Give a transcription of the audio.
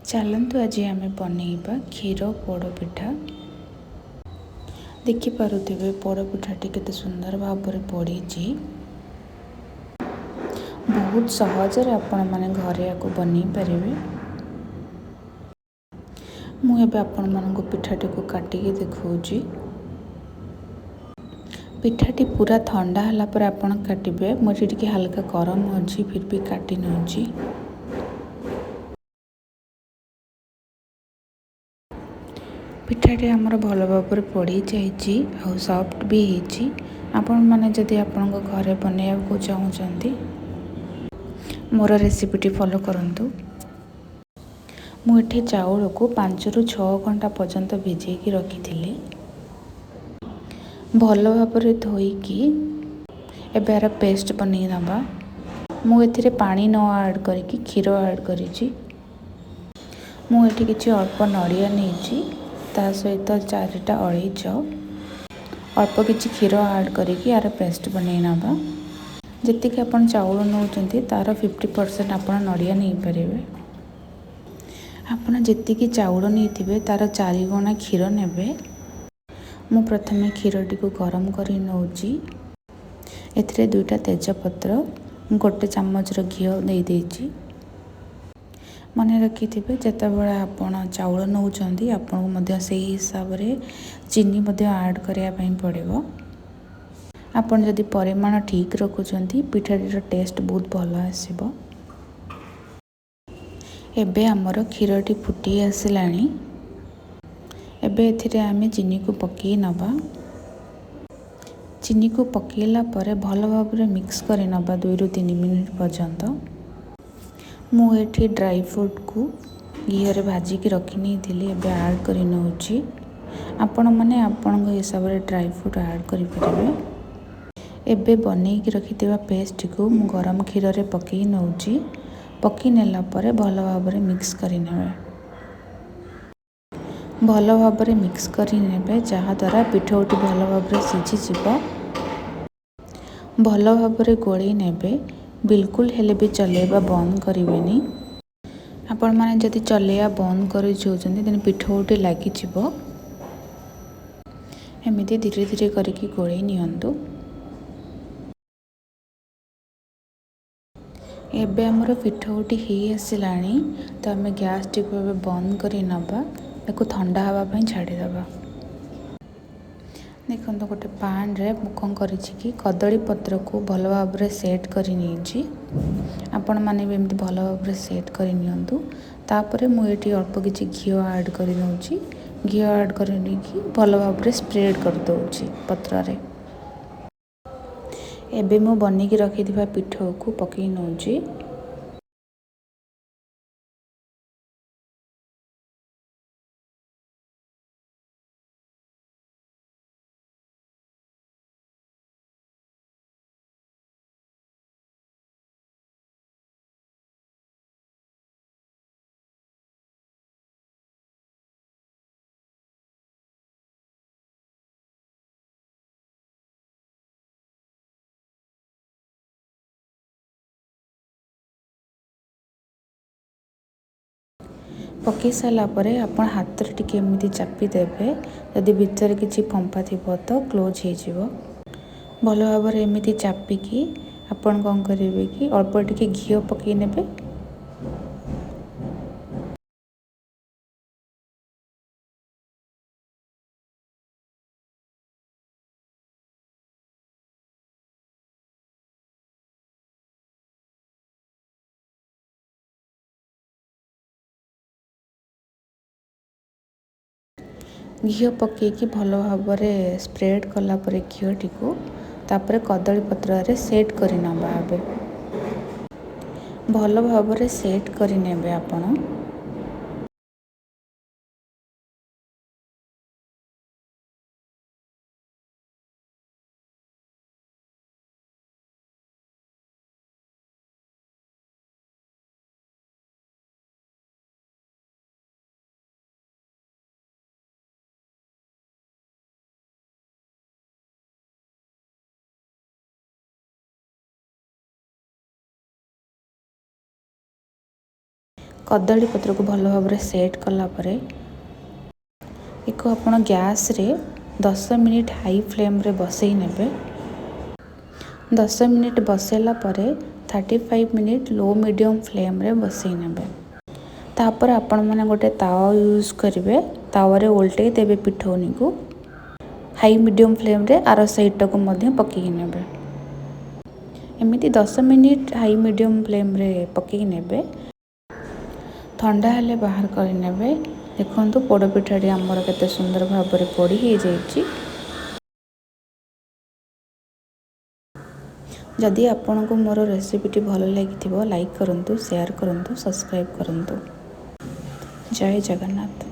चलतु आज आम बनइबा क्षीर पोड़ पिठा। देखिपे पोड़ पिठाटी केते सुंदर भाव पड़ी। बहुत सहजरे आपण माने घरे या बनी पारे। मुझे आपण मानक पिठाटी को काटिकी देखौची। पिठाटी पूरा ठंडा हला पर आपण काटिबे। मुझे टिके हल्का गरम अछि फिर भी काटी नउची। पिठाटी आमर भल भाव पड़ी जाइए और सॉफ्ट भी होइछि। आपण माने जदि आपण घरे बनैया को चाहूचंती मोर रेसिपीटी फॉलो करंतु। मुझे चाउल को 5 ରୁ 6 घंटा पर्यंत भिजेकी रखी भल भाव धोईकी एबे यार पेस्ट बनै नबा। मुझे पानी न ऐड करके क्षीर ऐड करिछि। मुझे किछि अल्प नड़िया नहीं ता सहित 4टा अलैच अल्प किछि क्षीर ऐड करके यार पेस्ट बनै नबा। जतिक आपण चाउल नौचंती तार 50% आपण नड़िया नहीं पारिबे। आपण जतिक चाउल नहीं तार 4 गुणा क्षीर नेबे। मु प्रथमे क्षीरटी को गरम करी नौची। एथिरे 2टा तेजपत्र 1 चम्मच घी दे देइछि। मन रखिथे जितेबाला आपण चाउल नौचंती आपन से हिसाब रे चीनी ऐड करने पड़ो। आपन जदि परिमाण ठीक रखुचंती पिठाटीर टेस्ट बहुत भल आसीबो। एबे हमर क्षीरटी फुटी आसिलानी। एबे एथिरे आमे चीनी को पकई नबा। चीनी को पकेला परे भल भाव मिक्स करी नबा 2 ରୁ 3 मिनिट पर्यंत। मुझे ड्राई फ्रूट को घी रे भाजिकी रखी नहीं ऐड कर नौची। आपण मैंने आपण हिसाब से ड्राई फ्रूट ऐड करें। एबे बनईकी रखिथिबा पेस्ट को मु गरम क्षीर रे पकई नौची। पकई नेला परे भल भाव मिक्स करी नेबे। भल भाव मिक्स करी नेबे जहा द्वारा पिठौटी भल भाव सिझी जिवो। भल भाव गोली नेबे। बिल्कुल हेले भी चलेबा बंद करेंगे। आपण माने जदि चलेया बंद कर देन पिठौटी लगी जिवो। एमिति धीरे धीरे करके गोले नियंतु। एबे हमर पिठौटी ही आसिलानी तो आम गैस टी को बंद करी नबा। एको ठंडा हवा पई छाड़ी दबा। देखो गोटे पान रे मु कौन करी कदली पत्र को भल भाव सेट करी नीची। आपण माने भी एमती भल भाव सेट करी नियंतु। तापरे मु एटी अल्प किछि घी ऐड करी नउची। घी ऐड करी भल भाव स्प्रेड कर दउची पत्र रे। एबे मु बनिकी रखिथिबा पिठो को पकई नउची। पकई सारा परे आपण हाथ रे टिके एमिति चापी देबे। यदि भीतर किछि फंपा थिबो तो क्लोज हो जिवो। भल भाव एमिति चापिकी आपण कौन करेंगे कि अल्प टिके घी पकई नेबे। घी पकईकी भल भाव स्प्रेड कला परे घीटी को तापरे कदली पत्र रे सेट करी नबा। एबे भल भाव सेट करी नेबे आपण। कदली पत्र को भल भाव सेट कला परे एक आपण गैस रे 10 मिनिट हाई फ्लेम रे बसई नेबे। 10 मिनिट बसेला परे 35 मिनिट लो मीडियम फ्लेम रे बसई नेबे। तापर आपण माने गोटे तावा यूज करिवे। तावारे ओल्टे देबे पिठौनी को हाई मीडियम फ्लेम रे आर साइड को मध्य पकई नेबे। एमिति 10 मिनिट हाई मीडियम फ्लेम रे पकई नेबे। ठंडा हेले बाहर कर नेबे। देखंतु पोड़ पिठाटी आमर केते सुंदर भाव रे पोड़ी हो जाइछि। जदि आपन को मोर रेसिपीटी भल लागिथिबो लाइक करंतु, शेयर करंतु, सब्सक्राइब करंतु। जय जगन्नाथ।